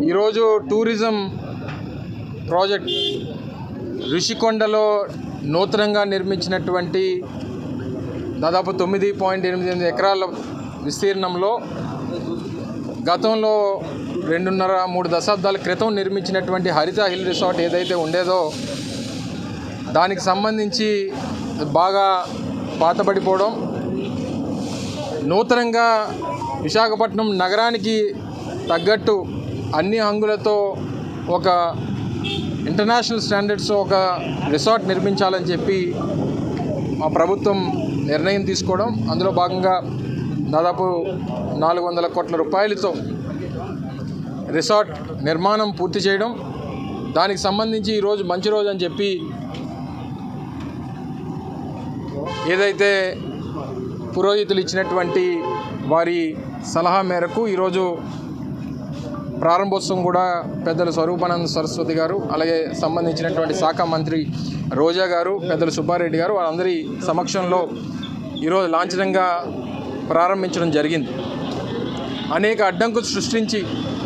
ఈరోజు tourism project ఋషికొండలో నూతనంగా నిర్మించినటువంటి దాదాపు 9.8 ఎకరాల విస్తీర్ణంలో గతంలో 2.5-3 దశాబ్దాల క్రితం నిర్మించినటువంటి హరిత హిల్ రిసార్ట్ ఏదైతే ఉండేదో దానికి సంబంధించి బాగా పాతబడిపోవడం, నూతనంగా విశాఖపట్నం నగరానికి తగ్గట్టు అన్ని హంగులతో ఒక ఇంటర్నేషనల్ స్టాండర్డ్స్ ఒక రిసార్ట్ నిర్మించాలని చెప్పి మా ప్రభుత్వం నిర్ణయం తీసుకోవడం, అందులో భాగంగా దాదాపు 400 కోట్ల రూపాయలతో రిసార్ట్ నిర్మాణం పూర్తి చేయడం, దానికి సంబంధించి ఈరోజు మంచి రోజు అని చెప్పి ఏదైతే పురోహితులు ఇచ్చినటువంటి వారి సలహా మేరకు ఈరోజు ప్రారంభోత్సవం కూడా పెద్దలు స్వరూపానంద సరస్వతి గారు, అలాగే సంబంధించినటువంటి శాఖ మంత్రి రోజా గారు, పెద్దలు సుబ్బారెడ్డి గారు వాళ్ళందరి సమక్షంలో ఈరోజు లాంఛనంగా ప్రారంభించడం జరిగింది. అనేక అడ్డంకులు సృష్టించి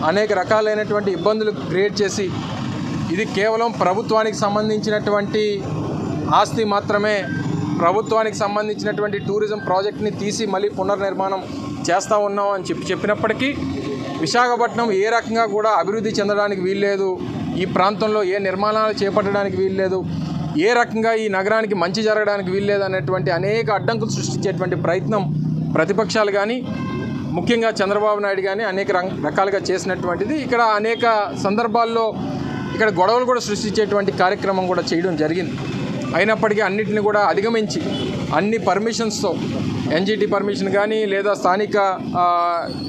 అనేక రకాలైనటువంటి ఇబ్బందులు క్రియేట్ చేసి ఇది కేవలం ప్రభుత్వానికి సంబంధించినటువంటి ఆస్తి మాత్రమే, ప్రభుత్వానికి సంబంధించినటువంటి టూరిజం ప్రాజెక్ట్ని తీసి మళ్ళీ పునర్నిర్మాణం చేస్తూ ఉన్నాం అని చెప్పినప్పటికీ విశాఖపట్నం ఏ రకంగా కూడా అభివృద్ధి చెందడానికి వీల్లేదు, ఈ ప్రాంతంలో ఏ నిర్మాణాలు చేపట్టడానికి వీల్లేదు, ఏ రకంగా ఈ నగరానికి మంచి జరగడానికి వీల్లేదు అనేటువంటి అనేక అడ్డంకులు సృష్టించేటువంటి ప్రయత్నం ప్రతిపక్షాలు కానీ ముఖ్యంగా చంద్రబాబు నాయుడు కానీ అనేక రకాలుగా చేసినటువంటిది. ఇక్కడ అనేక సందర్భాల్లో ఇక్కడ గొడవలు కూడా సృష్టించేటువంటి కార్యక్రమం కూడా చేయడం జరిగింది. అయినప్పటికీ అన్నింటిని కూడా అధిగమించి అన్ని పర్మిషన్స్తో ఎన్జిటి పర్మిషన్ కానీ లేదా స్థానిక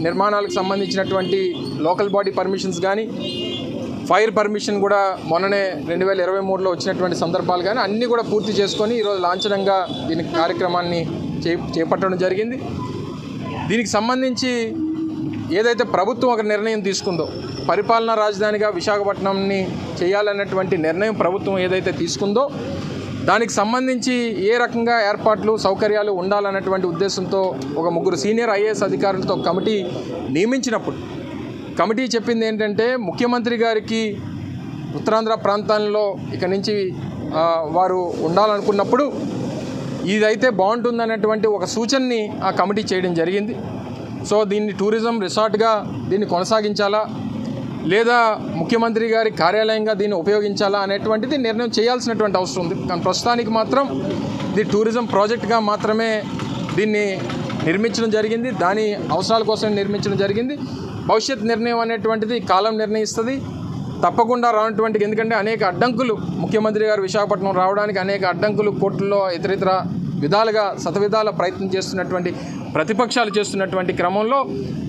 నిర్మాణాలకు సంబంధించినటువంటి లోకల్ బాడీ పర్మిషన్స్ కానీ ఫైర్ పర్మిషన్ కూడా మొన్ననే 2023లో వచ్చినటువంటి సందర్భాలు కానీ అన్నీ కూడా పూర్తి చేసుకొని ఈరోజు లాంఛనంగా దీని కార్యక్రమాన్ని చేపట్టడం జరిగింది. దీనికి సంబంధించి ఏదైతే ప్రభుత్వం ఒక నిర్ణయం తీసుకుందో పరిపాలనా రాజధానిగా విశాఖపట్నంని చేయాలన్నటువంటి నిర్ణయం ప్రభుత్వం ఏదైతే తీసుకుందో దానికి సంబంధించి ఏ రకంగా ఏర్పాట్లు సౌకర్యాలు ఉండాలన్నటువంటి ఉద్దేశంతో ఒక 3 సీనియర్ ఐఏఎస్ అధికారులతో కమిటీ నియమించినప్పుడు కమిటీ చెప్పింది ఏంటంటే ముఖ్యమంత్రి గారికి ఉత్తరాంధ్ర ప్రాంతాల్లో ఇక నుంచి వారు ఉండాలనుకున్నప్పుడు ఇదైతే బాగుంటుందన్నటువంటి ఒక సూచనని ఆ కమిటీ చేయడం జరిగింది. సో దీన్ని టూరిజం రిసార్ట్గా దీన్ని కొనసాగించాలా లేదా ముఖ్యమంత్రి గారి కార్యాలయంగా దీన్ని ఉపయోగించాలా అనేటువంటిది నిర్ణయం చేయాల్సినటువంటి అవసరం ఉంది. కానీ ప్రస్తుతానికి మాత్రం ఇది టూరిజం ప్రాజెక్ట్గా మాత్రమే దీన్ని నిర్మించడం జరిగింది, దాని అవసరాల కోసం నిర్మించడం జరిగింది. భవిష్యత్ నిర్ణయం అనేటువంటిది కాలం నిర్ణయిస్తుంది. తప్పకుండా రానటువంటి, ఎందుకంటే అనేక అడ్డంకులు ముఖ్యమంత్రి గారు విశాఖపట్నం రావడానికి అనేక అడ్డంకులు కోర్టుల్లో ఇతరితర విధాలుగా శతవిధాల ప్రయత్నం చేస్తున్నటువంటి ప్రతిపక్షాలు చేస్తున్నటువంటి క్రమంలో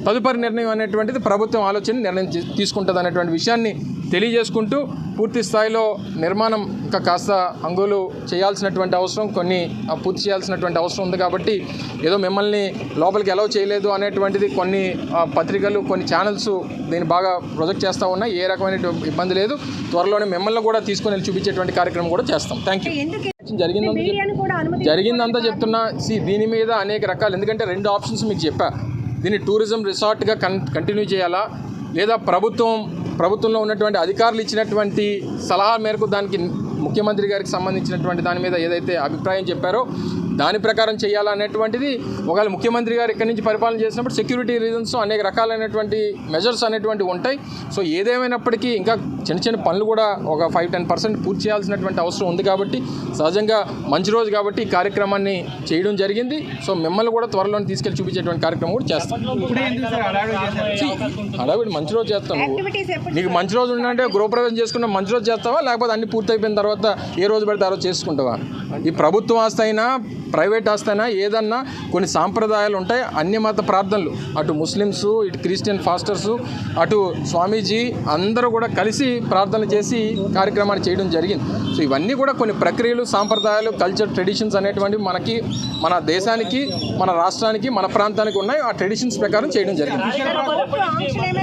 తదుపరి నిర్ణయం అనేటువంటిది ప్రభుత్వం ఆలోచన నిర్ణయం తీసుకుంటుంది అనేటువంటి విషయాన్ని తెలియజేసుకుంటూ పూర్తి స్థాయిలో నిర్మాణం ఇంకా కాస్త అంగులు చేయాల్సినటువంటి అవసరం, కొన్ని పూర్తి చేయాల్సినటువంటి అవసరం ఉంది. కాబట్టి ఏదో మిమ్మల్ని లోపలికి అలౌ చేయలేదు అనేటువంటిది కొన్ని పత్రికలు కొన్ని ఛానల్స్ దీన్ని బాగా ప్రొజెక్ట్ చేస్తూ ఉన్నాయి. ఏ రకమైన ఇబ్బంది లేదు, త్వరలోనే మిమ్మల్ని కూడా తీసుకొని చూపించేటువంటి కార్యక్రమం కూడా చేస్తాం. Thank you. జరిగిందంతా చెప్తున్నా. దీని మీద అనేక రకాలు, ఎందుకంటే 2 ఆప్షన్స్ మీకు చెప్పా. దీన్ని టూరిజం రిసార్ట్గా కంటిన్యూ చేయాలా లేదా ప్రభుత్వంలో ఉన్నటువంటి అధికారులు ఇచ్చినటువంటి సలహా మేరకు దానికి ముఖ్యమంత్రి గారికి సంబంధించినటువంటి దాని మీద ఏదైతే అభిప్రాయం చెప్పారో దాని ప్రకారం చేయాలా అనేటువంటిది. ఒకవేళ ముఖ్యమంత్రి గారు ఇక్కడి నుంచి పరిపాలన చేసినప్పుడు సెక్యూరిటీ రీజన్స్ అనేక రకాలైనటువంటి మెజర్స్ అనేటువంటివి ఉంటాయి. సో ఏదేమైనప్పటికీ ఇంకా చిన్న పనులు కూడా ఒక 5-10% పూర్తి చేయాల్సినటువంటి అవసరం ఉంది. కాబట్టి సహజంగా మంచి రోజు కాబట్టి ఈ కార్యక్రమాన్ని చేయడం జరిగింది. సో మిమ్మల్ని కూడా త్వరలో తీసుకెళ్లి చూపించేటువంటి కార్యక్రమం కూడా చేస్తాం. హడావిడి మంచి రోజు చేస్తాం. నీకు మంచి రోజు ఉందంటే గృహప్రవేశం చేసుకున్న మంచి రోజు చేస్తావా, లేకపోతే అన్ని పూర్తి అయిపోయిన తర్వాత ఏ రోజు పడితే ఆ రోజు చేసుకుంటావా? ఈ ప్రభుత్వం ఆస్తి అయినా ప్రైవేట్ ఆస్తి అయినా ఏదన్నా కొన్ని సాంప్రదాయాలు ఉంటాయి. అన్యమత ప్రార్థనలు, అటు ముస్లిమ్స్, ఇటు క్రిస్టియన్ ఫాస్టర్స్, అటు స్వామీజీ అందరూ కూడా కలిసి ప్రార్థనలు చేసి కార్యక్రమాన్ని చేయడం జరిగింది. సో ఇవన్నీ కూడా కొన్ని ప్రక్రియలు, సాంప్రదాయాలు, కల్చర్, ట్రెడిషన్స్ అనేటువంటివి మనకి, మన దేశానికి, మన రాష్ట్రానికి, మన ప్రాంతానికి ఉన్నాయి. ఆ ట్రెడిషన్స్ ప్రకారం చేయడం జరిగింది.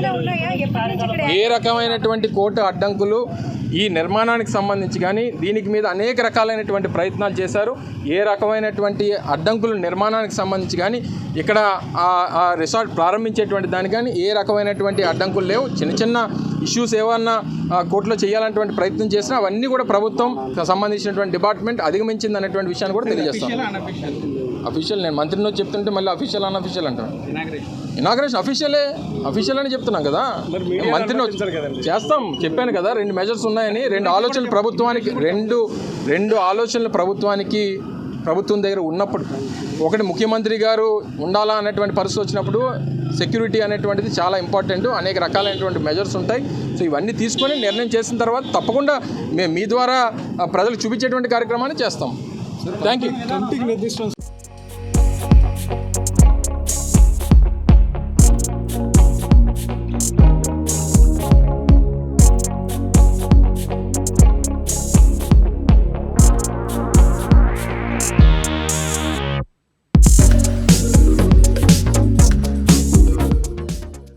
ఏమైనా ఉన్నాయా? ఎప్పటి నుంచి ఇక్కడ ఏ రకమైనటువంటి కోర్టు అడ్డంకులు ఈ నిర్మాణానికి సంబంధించి కానీ దీనికి మీద అనేక రకాలైనటువంటి ప్రయత్నాలు చేశారు. ఏ రకమైనటువంటి అడ్డంకులు నిర్మాణానికి సంబంధించి కానీ ఇక్కడ ఆ రిసార్ట్ ప్రారంభించేటువంటి దానికి కానీ ఏ రకమైనటువంటి అడ్డంకులు లేవు. చిన్న చిన్న ఇష్యూస్ ఏమన్నా కోర్టులో చేయాలన్నటువంటి ప్రయత్నం చేసినా అవన్నీ కూడా ప్రభుత్వం సంబంధించినటువంటి డిపార్ట్మెంట్ అధిగమించింది అనేటువంటి విషయాన్ని కూడా తెలియజేస్తాను. అఫీషియల్ నేను మంత్రిని వచ్చి చెప్తుంటే మళ్ళీ అఫీషియల్ అన్అఫీషియల్ అంటాను. ఇనాగ్రేషన్ అఫీషియల్ అని చెప్తున్నాం కదా. మంత్రిని చేస్తాం చెప్పాను కదా. 2 మెజర్స్ ఉన్నాయని, 2 ఆలోచనలు ప్రభుత్వానికి, రెండు ఆలోచనలు ప్రభుత్వం దగ్గర ఉన్నప్పుడు, ఒకటి ముఖ్యమంత్రి గారు ఉండాలా అనేటువంటి పరిస్థితి వచ్చినప్పుడు సెక్యూరిటీ అనేటువంటిది చాలా ఇంపార్టెంట్. అనేక రకాలైనటువంటి మెజర్స్ ఉంటాయి. సో ఇవన్నీ తీసుకొని నిర్ణయం చేసిన తర్వాత తప్పకుండా మేము మీ ద్వారా ప్రజలకు చూపించేటువంటి కార్యక్రమాన్ని చేస్తాం. Thank you.